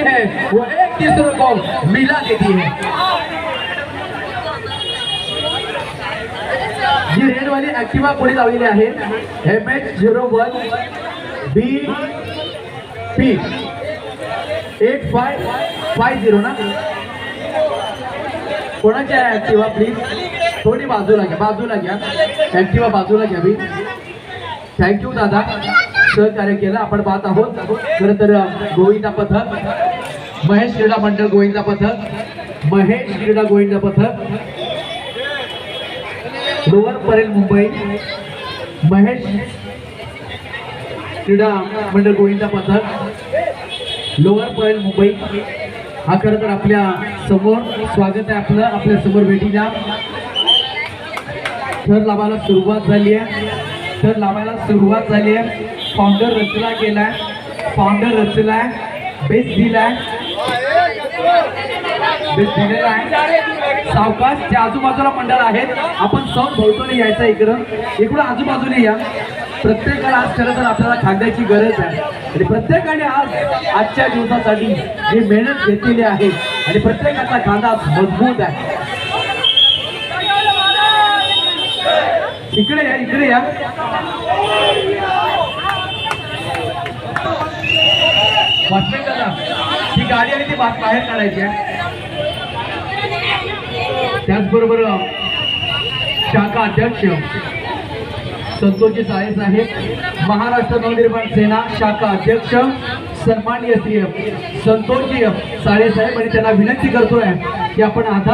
है वो एक दूसरे को मिला देती है। जी रेड वाली ऍक्टिवा पुढे लावलेली आहे MH01 BP 8550 ना। कोणाची आहे ऍक्टिवा? प्लीज थोडी बाजूला घ्या ऍक्टिवा बाजूला घ्या भी। थँक्यू दादा, सहकार्य केलं। आपण पाहत आहोत खरं तर गोविंदा पथक, महेश क्रीडा मंडळ गोविंदा पथक, महेश क्रीडा गोविंदा पथक, लोअर परेल मुंबई, महेश क्रीडा मंडळ गोविंदा पथक, लोअर परेल मुंबई। हा खरं तर आपल्या समोर स्वागत आहे आपलं, आपल्या समोर भेटीला थर लावायला सुरुवात झाली आहे, थर लावायला सुरुवात झाली आहे। फाउंडर रचना केलाय, फाउंडर रचलाय, बेस दिलाय, बेस दिलेला आहे। सावकाश जे आजूबाजूला मंडळ आहेत आपण सौन भोवतोनी यायचं, इकडून आजूबाजूने या। प्रत्येकाला आज खरं तर आपल्याला खांद्याची गरज आहे आणि प्रत्येकाने आज आजच्या दिवसासाठी जी मेहनत घेतलेली आहे आणि प्रत्येकाचा खांदा मजबूत आहे। इकडे या वाचमेंट दादा, ही गाडी आणि ती बाहेर काढायची आहे। त्याचबरोबर शाखा अध्यक्ष संतोषजी साळे साहेब, महाराष्ट्र नवनिर्माण सेना शाखा अध्यक्ष सन्माननीय श्री संतोषजी साळे साहेब, आणि त्यांना विनंती करतोय की आपण आधार